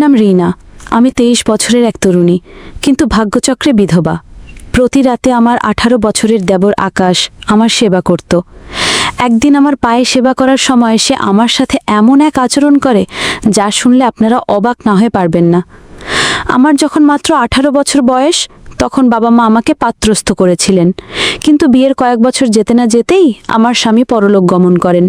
নাম রিনা। আমি 23 বছরের এক তরুণী, কিন্তু ভাগ্যচক্রে বিধবা। প্রতি রাতে আমার 18 বছরের দেবর আকাশ আমার সেবা করত। একদিন আমার পায়ে সেবা করার সময় সে আমার সাথে এমন এক আচরণ করে যা শুনলে আপনারা অবাক না হয়ে পারবেন না। আমার যখন মাত্র 18 বছর বয়স, তখন বাবা মা আমাকে পাত্রস্থ করেছিলেন, কিন্তু বিয়ের কয়েক বছর যেতে না যেতেই আমার স্বামী পরলোক গমন করেন।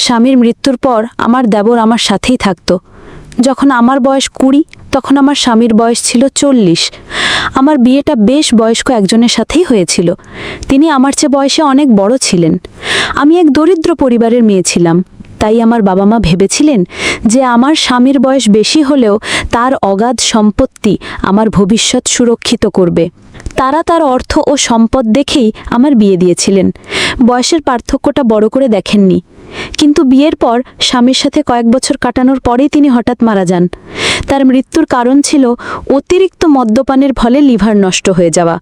স্বামীর মৃত্যুর পর আমার দেবর আমার সাথেই থাকতো। যখন আমার বয়স 20, তখন আমার স্বামীর বয়স ছিল 40। আমার বিয়েটা বেশ বয়স্ক একজনের সাথেই হয়েছিল। তিনি আমার চেয়ে বয়সে অনেক বড় ছিলেন। আমি এক দরিদ্র পরিবারের মেয়ে ছিলাম, তাই আমার বাবা মা ভেবেছিলেন যে আমার স্বামীর বয়স বেশি হলেও তার অগাধ সম্পত্তি আমার ভবিষ্যৎ সুরক্ষিত করবে। তারা তার অর্থ ও সম্পদ দেখেই আমার বিয়ে দিয়েছিলেন। বয়সের পার্থক্যটা বড় করে দেখেননি। কিন্তু বিয়ের পর স্বামীর সাথে কয়েক বছর কাটানোর পরেই তিনি হঠাৎ মারা যান। তার মৃত্যুর কারণ ছিল অতিরিক্ত মদ্যপানের ফলে লিভার নষ্ট হয়ে যাওয়া।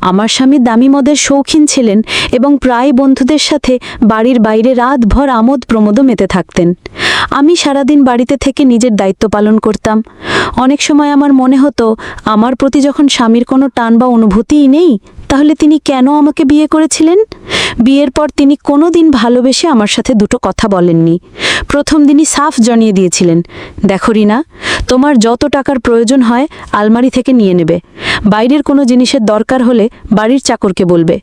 আমার স্বামী দামি মদের শৌখিন ছিলেন এবং প্রায় বন্ধুদের সাথে বাড়ির বাইরে রাতভর আমোদ প্রমোদও মেতে থাকতেন। আমি সারাদিন বাড়িতে থেকে নিজের দায়িত্ব পালন করতাম। অনেক সময় আমার মনে হতো, আমার প্রতি যখন স্বামীর কোনো টান বা অনুভূতিই নেই, তাহলে তিনি কেন আমাকে বিয়ে করেছিলেন? বিয়ের পর তিনি কোনো দিন ভালোবেসে আমার সাথে দুটো কথা বলেননি। প্রথম দিনই সাফ জানিয়ে দিয়েছিলেন, দেখো রিনা, তোমার যত টাকার প্রয়োজন হয় আলমারি থেকে নিয়ে নেবে। বাইরের কোনো জিনিসের দরকার হলে বাড়ির চাকরকে বলবে,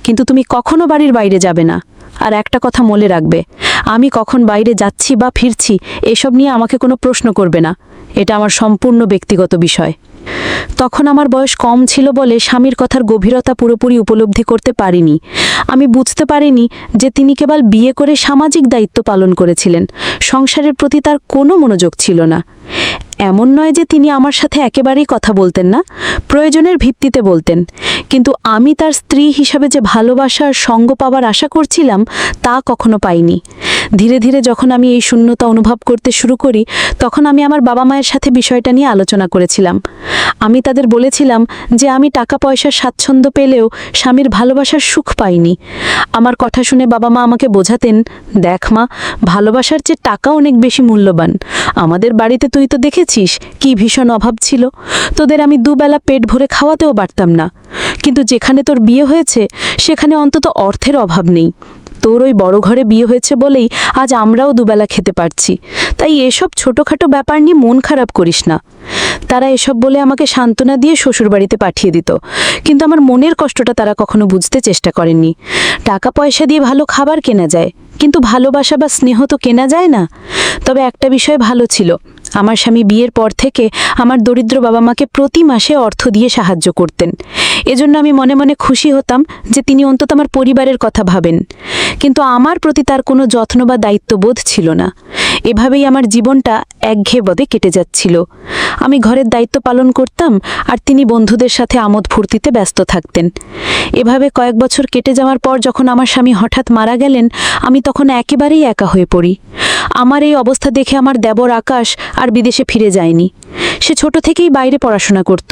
কিন্তু তুমি কখনো বাড়ির বাইরে যাবে না। আর একটা কথা মনে রাখবে, আমি কখন বাইরে যাচ্ছি বা ফিরছি এসব নিয়ে আমাকে কোনো প্রশ্ন করবে না। এটা আমার সম্পূর্ণ ব্যক্তিগত বিষয়। তখন আমার বয়স কম ছিল বলে স্বামীর কথার গভীরতা পুরোপুরি উপলব্ধি করতে পারিনি। আমি বুঝতে পারিনি যে তিনি কেবল বিয়ে করে সামাজিক দায়িত্ব পালন করেছিলেন, সংসারের প্রতি তার কোনো মনোযোগ ছিল না। এমন নয় যে তিনি আমার সাথে একেবারেই কথা বলতেন না, প্রয়োজনের ভিত্তিতে বলতেন, কিন্তু আমি তার স্ত্রী হিসাবে যে ভালোবাসা আর সঙ্গ পাওয়ার আশা করছিলাম তা কখনো পাইনি। ধীরে ধীরে যখন আমি এই শূন্যতা অনুভব করতে শুরু করি, তখন আমি আমার বাবা মায়ের সাথে বিষয়টা নিয়ে আলোচনা করেছিলাম। আমি তাদের বলেছিলাম যে আমি টাকা পয়সার স্বাচ্ছন্দ্য পেলেও স্বামীর ভালোবাসার সুখ পাইনি। আমার কথা শুনে বাবা মা আমাকে বোঝাতেন, দেখ মা, ভালোবাসার চেয়ে টাকা অনেক বেশি মূল্যবান। আমাদের বাড়িতে তুই তো দেখেছিস কি ভীষণ অভাব ছিল, তোদের আমি দুবেলা পেট ভরে খাওয়াতেও পারতাম না, কিন্তু যেখানে তোর বিয়ে হয়েছে সেখানে অন্তত অর্থের অভাব নেই। তোর ওই বড় ঘরে বিয়ে হয়েছে বলেই আজ আমরাও দুবেলা খেতে পারছি, তাই এসব ছোটোখাটো ব্যাপার নিয়ে মন খারাপ করিস না। তারা এসব বলে আমাকে সান্ত্বনা দিয়ে শ্বশুরবাড়িতে পাঠিয়ে দিত, কিন্তু আমার মনের কষ্টটা তারা কখনো বুঝতে চেষ্টা করেননি। টাকা পয়সা দিয়ে ভালো খাবার কেনা যায়, কিন্তু ভালোবাসা বা স্নেহ তো কেনা যায় না। তবে একটা বিষয় ভালো ছিল, আমার স্বামী বিয়ের পর থেকে আমার দরিদ্র বাবা মাকে প্রতি মাসে অর্থ দিয়ে সাহায্য করতেন। এজন্য আমি মনে মনে খুশি হতাম যে তিনি অন্তত আমার পরিবারের কথা ভাবেন, কিন্তু আমার প্রতি তার কোনো যত্ন বা দায়িত্ববোধ ছিল না। এভাবেই আমার জীবনটা একঘেয়েভাবে কেটে যাচ্ছিল। আমি ঘরের দায়িত্ব পালন করতাম আর তিনি বন্ধুদের সাথে আমোদ ফুর্তিতে ব্যস্ত থাকতেন। এভাবে কয়েক বছর কেটে যাওয়ার পর যখন আমার স্বামী হঠাৎ মারা গেলেন, আমি তখন একেবারেই একা হয়ে পড়ি। আমার এই অবস্থা দেখে আমার দেবর আকাশ আর বিদেশে ফিরে যায়নি। সে ছোট থেকেই বাইরে পড়াশোনা করত।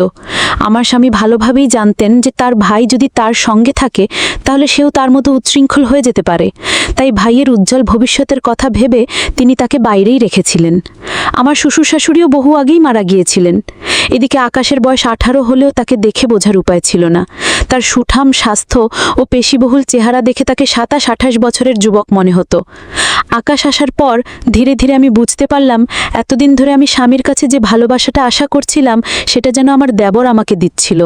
আমার স্বামী ভালোভাবেই জানতেন যে তার ভাই যদি তার সঙ্গে থাকে তাহলে সেও তার মতো উচ্ছৃঙ্খল হয়ে যেতে পারে, তাই ভাইয়ের উজ্জ্বল ভবিষ্যতের কথা ভেবে তিনি তাকে বাইরেই রেখেছিলেন। আমার শ্বশুর শাশুড়িও বহু আগেই মারা গিয়েছিলেন। এদিকে আকাশের বয়স 18 হলেও তাকে দেখে বোঝার উপায় ছিল না। তার সুঠাম স্বাস্থ্য ও পেশিবহুল চেহারা দেখে তাকে 27-28 বছরের যুবক মনে হতো। আকাশ আসার পর ধীরে ধীরে আমি বুঝতে পারলাম, এতদিন ধরে আমি স্বামীর কাছে যে ভালোবাসাটা আশা করছিলাম সেটা যেন আমার দেবর আমাকে দিচ্ছিল।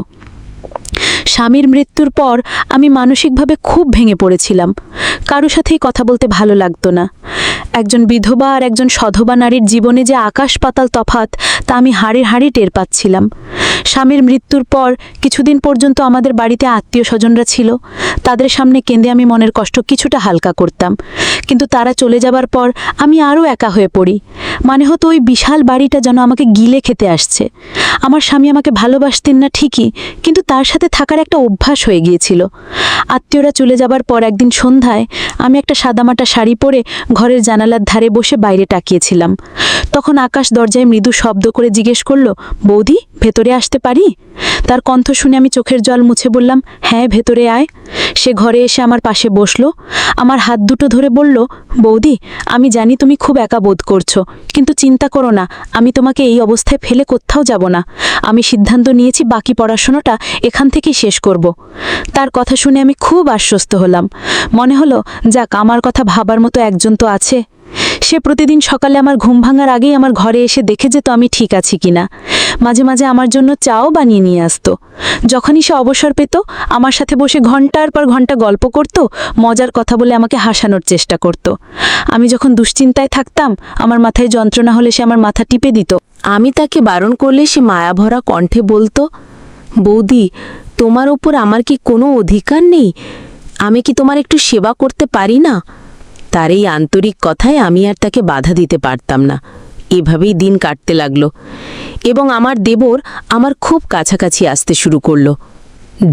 স্বামীর মৃত্যুর পর আমি মানসিকভাবে খুব ভেঙে পড়েছিলাম। কারো সাথেই কথা বলতে ভালো লাগতো না। একজন বিধবা আর একজন সধবা নারীর জীবনে যে আকাশ পাতাল তফাৎ তা আমি হাড়ে হাড়ে টের পাচ্ছিলাম। স্বামীর মৃত্যুর পর কিছুদিন পর্যন্ত আমাদের বাড়িতে আত্মীয় স্বজনরা ছিল। তাদের সামনে কেঁদে আমি মনের কষ্ট কিছুটা হালকা করতাম, কিন্তু তারা চলে যাবার পর আমি আরও একা হয়ে পড়ি। মানে হতো ওই বিশাল বাড়িটা যেন আমাকে গিলে খেতে আসছে। আমার স্বামী আমাকে ভালোবাসতেন না ঠিকই, কিন্তু তার সাথে থাকার একটা অভ্যাস হয়ে গিয়েছিল। আত্মীয়রা চলে যাবার পর একদিন সন্ধ্যায় আমি একটা সাদামাটা শাড়ি পরে ঘরের জানালার ধারে বসে বাইরে তাকিয়েছিলাম। তখন আকাশ দরজায় মৃদু শব্দ করে জিজ্ঞেস করল, বৌদি, ভেতরে আসতে পারি? তার কণ্ঠ শুনে আমি চোখের জল মুছে বললাম, হ্যাঁ, ভেতরে আয়। সে ঘরে এসে আমার পাশে বসলো, আমার হাত দুটো ধরে বলল, বৌদি, আমি জানি তুমি খুব একা বোধ করছো, কিন্তু চিন্তা করো না, আমি তোমাকে এই অবস্থায় ফেলে কোথাও যাব না। আমি সিদ্ধান্ত নিয়েছি বাকি পড়াশোনাটা এখান থেকেই শেষ করব। তার কথা শুনে আমি খুব আশ্বস্ত হলাম। মনে হলো, যাক, আমার কথা ভাবার মতো একজন তো আছে। সে প্রতিদিন সকালে আমার ঘুম ভাঙার আগেই আমার ঘরে এসে দেখে যেত আমি ঠিক আছি কিনা। মাঝে মাঝে আমার জন্য চাও বানিয়ে নিয়ে আসতো। যখনই সে অবসর পেত, আমার সাথে বসে ঘন্টার পর ঘন্টা গল্প করত, মজার কথা বলে আমাকে হাসানোর চেষ্টা করত। আমি যখন দুশ্চিন্তায় থাকতাম, আমার মাথায় যন্ত্রণা হলে সে আমার মাথা টিপে দিত। আমি তাকে বারণ করলে সে মায়াভরা কণ্ঠে বলতো, বৌদি, তোমার ওপর আমার কি কোনো অধিকার নেই? আমি কি তোমার একটু সেবা করতে পারি না? তার এই আন্তরিক কথায় আমি আর তাকে বাধা দিতে পারতাম না। এভাবেই দিন কাটতে লাগলো এবং আমার দেবর আমার খুব কাছাকাছি আসতে শুরু করলো।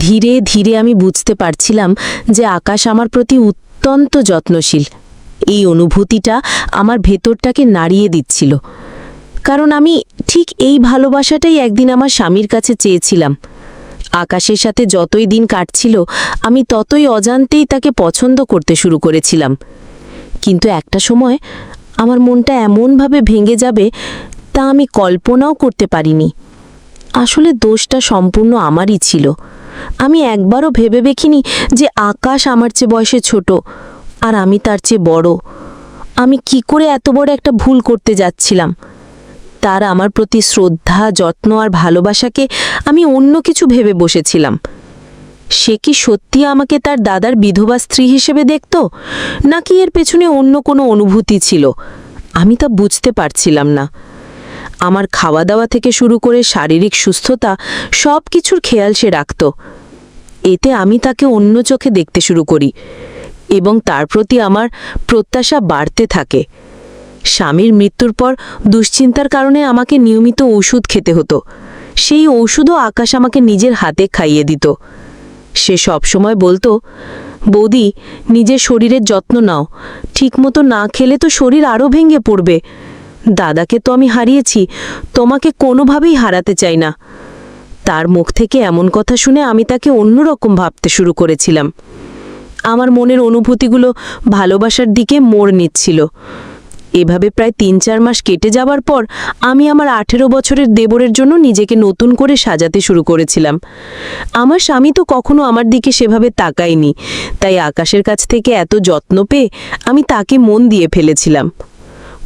ধীরে ধীরে আমি বুঝতে পারছিলাম যে আকাশ আমার প্রতি অত্যন্ত যত্নশীল। এই অনুভূতিটা আমার ভেতরটাকে নাড়িয়ে দিচ্ছিল, কারণ আমি ঠিক এই ভালোবাসাটাই একদিন আমার স্বামীর কাছে চেয়েছিলাম। আকাশের সাথে যতই দিন কাটছিল, আমি ততই অজান্তেই তাকে পছন্দ করতে শুরু করেছিলাম। কিন্তু একটা সময় আমার মনটা এমনভাবে ভেঙে যাবে তা আমি কল্পনাও করতে পারিনি। আসলে দোষটা সম্পূর্ণ আমারই ছিল। আমি একবারও ভেবে দেখিনি যে আকাশ আমার চেয়ে বয়সে ছোট আর আমি তার চেয়ে বড়। আমি কি করে এত বড় একটা ভুল করতে যাচ্ছিলাম? তার আমার প্রতি শ্রদ্ধা, যত্ন আর ভালোবাসাকে আমি অন্য কিছু ভেবে বসেছিলাম। সে কি সত্যি আমাকে তার দাদার বিধবা স্ত্রী হিসেবে দেখত, নাকি এর পেছনে অন্য কোনো অনুভূতি ছিল? আমি তা বুঝতে পারছিলাম না। আমার খাওয়া দাওয়া থেকে শুরু করে শারীরিক সুস্থতা, সব কিছুর খেয়াল সে রাখত। এতে আমি তাকে অন্য চোখে দেখতে শুরু করি এবং তার প্রতি আমার প্রত্যাশা বাড়তে থাকে। স্বামীর মৃত্যুর পর দুশ্চিন্তার কারণে আমাকে নিয়মিত ওষুধ খেতে হতো। সেই ওষুধও আকাশ আমাকে নিজের হাতে খাইয়ে দিত। সে সবসময় বলতো, বৌদি, নিজের শরীরের যত্ন নাও, ঠিকমতো না খেলে তো শরীর আরও ভেঙে পড়বে। দাদাকে তো আমি হারিয়েছি, তোমাকে কোনোভাবেই হারাতে চাই না। তার মুখ থেকে এমন কথা শুনে আমি তাকে অন্যরকম ভাবতে শুরু করেছিলাম। আমার মনের অনুভূতিগুলো ভালোবাসার দিকে মোড় নিচ্ছিল। এভাবে প্রায় ৩-৪ মাস কেটে যাবার পর আমি আমার ১৮ বছরের দেবরের জন্য নিজেকে নতুন করে সাজাতে শুরু করেছিলাম। আমার স্বামী তো কখনো আমার দিকে সেভাবে তাকায়নি, তাই আকাশের কাছ থেকে এত যত্ন পেয়ে আমি তাকে মন দিয়ে ফেলেছিলাম।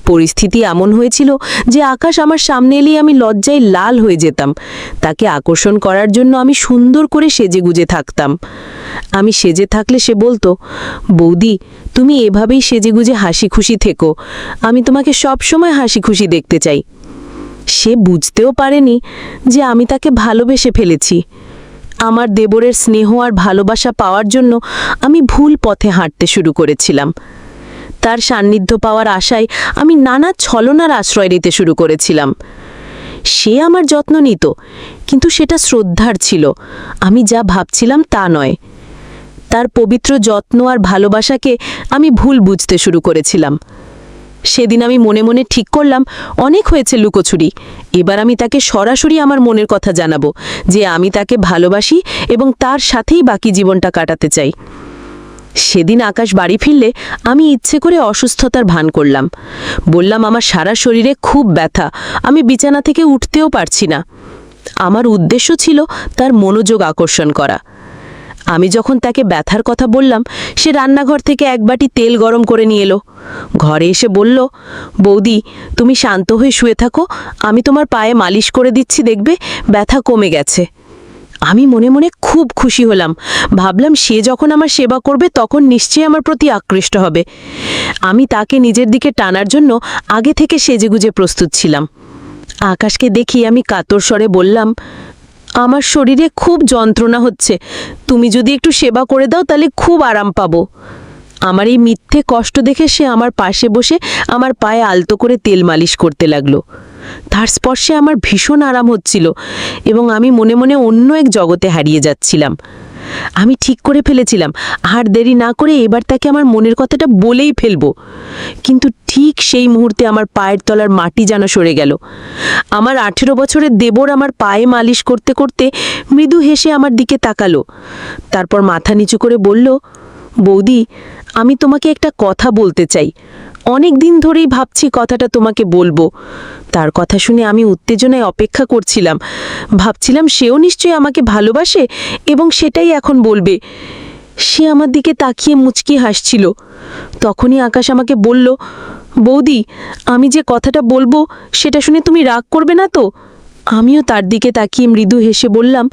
পরিস্থিতি এমন হয়েছিল যে আকাশ আমার সামনে এলেই আমি লজ্জায় লাল হয়ে যেতাম। তাকে আকর্ষণ করার জন্য আমি সুন্দর করে সেজেগুজে থাকতাম। আমি সেজে থাকলে সে বলতো, বৌদি, তুমি এভাবেই সেজেগুজে হাসি খুশি থেকো, আমি তোমাকে সব সময় হাসি খুশি দেখতে চাই। সে বুঝতেও পারেনি যে আমি তাকে ভালোবেসে ফেলেছি। আমার দেবরের স্নেহ আর ভালোবাসা পাওয়ার জন্য আমি ভুল পথে হাঁটতে শুরু করেছিলাম। তার সান্নিধ্য পাওয়ার আশায় আমি নানা ছলনার আশ্রয় নিতে শুরু করেছিলাম। সে আমার যত্ন নিত, কিন্তু সেটা শ্রদ্ধার ছিল, আমি যা ভাবছিলাম তা নয়। তার পবিত্র যত্ন আর ভালোবাসাকে আমি ভুল বুঝতে শুরু করেছিলাম। সেদিন আমি মনে মনে ঠিক করলাম, অনেক হয়েছে লুকোচুরি, এবার আমি তাকে সরাসরি আমার মনের কথা জানাবো যে আমি তাকে ভালোবাসি এবং তার সাথেই বাকি জীবনটা কাটাতে চাই। সেদিন আকাশ বাড়ি ফিরলে আমি ইচ্ছে করে অসুস্থতার ভান করলাম। বললাম, আমার সারা শরীরে খুব ব্যথা, আমি বিছানা থেকে উঠতেও পারছি না। আমার উদ্দেশ্য ছিল তার মনোযোগ আকর্ষণ করা। আমি যখন তাকে ব্যথার কথা বললাম, সে রান্নাঘর থেকে এক বাটি তেল গরম করে নিয়ে এলো। ঘরে এসে বলল, বৌদি, তুমি শান্ত হয়ে শুয়ে থাকো, আমি তোমার পায়ে মালিশ করে দিচ্ছি, দেখবে ব্যথা কমে গেছে। আমি মনে মনে খুব খুশি হলাম। ভাবলাম, সে যখন আমার সেবা করবে তখন নিশ্চয়ই আমার প্রতি আকৃষ্ট হবে। আমি তাকে নিজের দিকে টানার জন্য আগে থেকে সেজেগুজে প্রস্তুত ছিলাম। আকাশকে দেখি আমি কাতর স্বরে বললাম, আমার শরীরে খুব যন্ত্রণা হচ্ছে, তুমি যদি একটু সেবা করে দাও তাহলে খুব আরাম পাবো। আমার এই মিথ্যে কষ্ট দেখে সে আমার পাশে বসে আমার পায়ে আলতো করে তেল মালিশ করতে লাগলো। তার স্পর্শে আমার ভীষণ আরাম হচ্ছিল এবং আমি মনে মনে অন্য এক জগতে হারিয়ে যাচ্ছিলাম। আমি ঠিক করে ফেলেছিলাম আর দেরি না করে এবার তাকে আমার মনের কথাটা বলেই ফেলবো। কিন্তু ঠিক সেই মুহূর্তে আমার পায়ের তলার মাটি যেন সরে গেল। আমার 18 বছরের দেবর আমার পায়ে মালিশ করতে করতে মৃদু হেসে আমার দিকে তাকালো। তারপর মাথা নিচু করে বলল, বৌদি, আমি তোমাকে একটা কথা বলতে চাই। অনেক দিন ধরেই ভাবছি কথাটা তোমাকে বলবো। তার কথা শুনে আমি উত্তেজনায় অপেক্ষা করছিলাম। ভাবছিলাম সেও নিশ্চয়ই আমাকে ভালোবাসে এবং সেটাই এখন বলবে। সে আমার দিকে তাকিয়ে মুচকি হাসছিল। তখনই আকাশ আমাকে বলল, বৌদি, আমি যে কথাটা বলবো সেটা শুনে তুমি রাগ করবে না তো? আমিও তার দিকে তাকিয়ে মৃদু হেসে বললাম,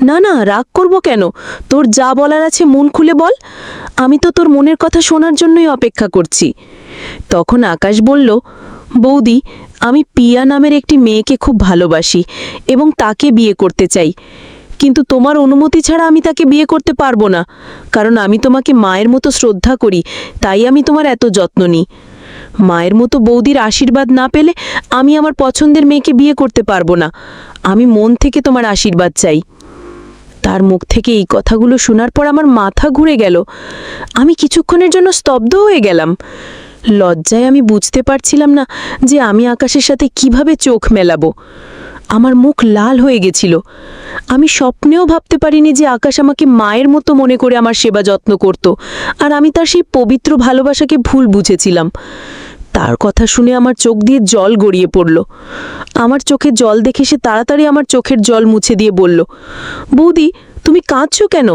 না না, রাগ করব কেন? তোর যা বলার আছে মন খুলে বল। আমি তো তোর মনের কথা শোনার জন্যই অপেক্ষা করছি। তখন আকাশ বলল, বৌদি, আমি পিয়া নামের একটি মেয়েকে খুব ভালোবাসি এবং তাকে বিয়ে করতে চাই। কিন্তু তোমার অনুমতি ছাড়া আমি তাকে বিয়ে করতে পারবো না, কারণ আমি তোমাকে মায়ের মতো শ্রদ্ধা করি, তাই আমি তোমার এত যত্ন নিই। মায়ের মতো বৌদির আশীর্বাদ না পেলে আমি আমার পছন্দের মেয়েকে বিয়ে করতে পারবো না। আমি মন থেকে তোমার আশীর্বাদ চাই। তার মুখ থেকে এই কথাগুলো শোনার পর আমার মাথা ঘুরে গেল। আমি কিছুক্ষণের জন্য স্তব্ধ হয়ে গেলাম। লজ্জায় আমি বুঝতে পারছিলাম না যে আমি আকাশের সাথে কিভাবে চোখ মেলাবো। আমার মুখ লাল হয়ে গেছিল। আমি স্বপ্নেও ভাবতে পারিনি যে আকাশ আমাকে মায়ের মতো মনে করে আমার সেবা যত্ন করত, আর আমি তার সেই পবিত্র ভালোবাসাকে ভুল বুঝেছিলাম। তার কথা শুনে আমার চোখ দিয়ে জল গড়িয়ে পড়ল। আমার চোখে জল দেখে সে তাড়াতাড়ি আমার চোখের জল মুছে দিয়ে বলল, বৌদি, তুমি কাঁদছো কেন?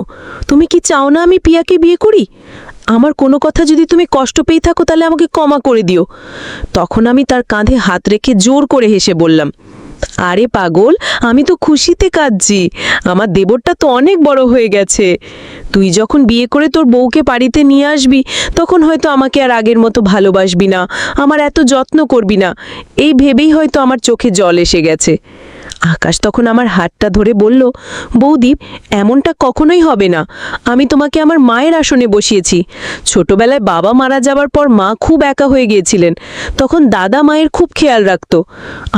তুমি কি চাও না আমি পিয়াকে বিয়ে করি? আমার কোনো কথা যদি তুমি কষ্ট পেয়ে থাকো তাহলে আমাকে ক্ষমা করে দিও। তখন আমি তার কাঁধে হাত রেখে জোর করে হেসে বললাম, আরে পাগল, আমি তো খুশিতে কাঁদছি। আমার দেবরটা তো অনেক বড় হয়ে গেছে। তুই যখন বিয়ে করে তোর বউকে বাড়িতে নিয়ে আসবি তখন হয়তো আমাকে আর আগের মতো ভালোবাসবি না, আমার এত যত্ন করবি না, এই ভেবেই হয়তো আমার চোখে জল এসে গেছে। আকাশ তখন আমার হাতটা ধরে বলল, বৌদি, এমনটা কখনোই হবে না। আমি তোমাকে আমার মায়ের আসনে বসিয়েছি। ছোটবেলায় বাবা মারা যাবার পর মা খুব একা হয়ে গিয়েছিলেন, তখন দাদা মায়ের খুব খেয়াল রাখত।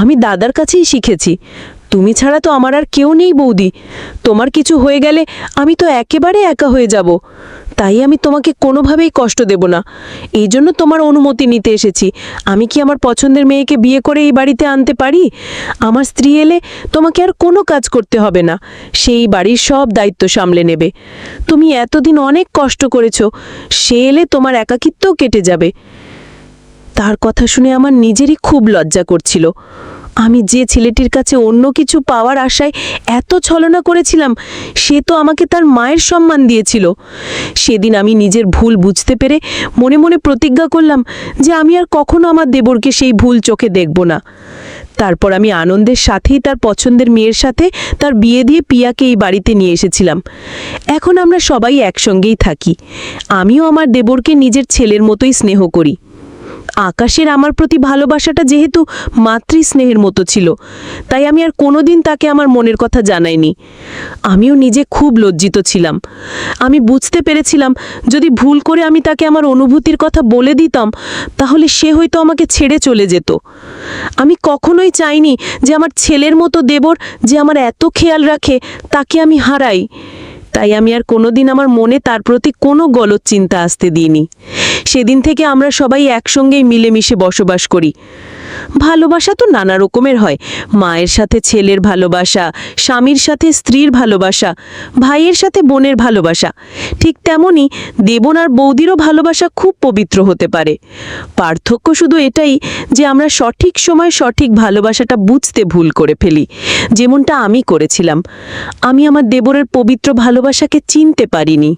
আমি দাদার কাছেই শিখেছি। তুমি ছাড়া তো আমার আর কেউ নেই বৌদি। তোমার কিছু হয়ে গেলে আমি তো একেবারে একা হয়ে যাব। তাই আমি তোমাকে কোনোভাবেই কষ্ট দেব না। এই জন্য তোমার অনুমতি নিতে এসেছি। আমি কি আমার পছন্দের মেয়েকে বিয়ে করে এই বাড়িতে আনতে পারি? আমার স্ত্রী এলে তোমাকে আর কোনো কাজ করতে হবে না, সেই বাড়ির সব দায়িত্ব সামলে নেবে। তুমি এতদিন অনেক কষ্ট করেছো, সে এলে তোমার একাকিত্বও কেটে যাবে। তার কথা শুনে আমার নিজেরই খুব লজ্জা করছিল। আমি যে ছেলেটির কাছে অন্য কিছু পাওয়ার আশায় এত ছলনা করেছিলাম, সে তো আমাকে তার মায়ের সম্মান দিয়েছিল। সেদিন আমি নিজের ভুল বুঝতে পেরে মনে মনে প্রতিজ্ঞা করলাম যে আমি আর কখনো আমার দেবরকে সেই ভুল চোখে দেখব না। তারপর আমি আনন্দের সাথেই তার পছন্দের মেয়ের সাথে তার বিয়ে দিয়ে পিয়াকে এই বাড়িতে নিয়ে এসেছিলাম। এখন আমরা সবাই একসঙ্গেই থাকি। আমিও আমার দেবরকে নিজের ছেলের মতোই স্নেহ করি। আকাশের আমার প্রতি ভালোবাসাটা যেহেতু মাতৃস্নেহের মতো ছিল, তাই আমি আর কোনোদিন তাকে আমার মনের কথা জানাইনি। আমিও নিজে খুব লজ্জিত ছিলাম। আমি বুঝতে পেরেছিলাম যদি ভুল করে আমি তাকে আমার অনুভূতির কথা বলে দিতাম তাহলে সে হয়তো আমাকে ছেড়ে চলে যেত। আমি কখনোই চাইনি যে আমার ছেলের মতো দেবর, যে আমার এত খেয়াল রাখে, তাকে আমি হারাই। তাই আমি আর কোনোদিন আমার মনে তার প্রতি কোনো গলদ চিন্তা আসতে দিইনি। সেদিন থেকে আমরা সবাই একসঙ্গেই মিলেমিশে বসবাস করি। ভালোবাসা তো নানা রকমের হয়। মায়ের সাথে ছেলের ভালোবাসা, স্বামীর সাথে স্ত্রীর ভালোবাসা, ভাইয়ের সাথে বোনের ভালোবাসা। ঠিক তেমনি দেবন আর বৌদিরও ভালোবাসা খুব পবিত্র হতে পারে। পার্থক্য শুধু এটাই যে আমরা সঠিক সময় সঠিক ভালোবাসাটা বুঝতে ভুল করে ফেলি, যেমনটা আমি করেছিলাম। আমি আমার দেবরের পবিত্র ভালোবাসাকে চিনতে পারিনি।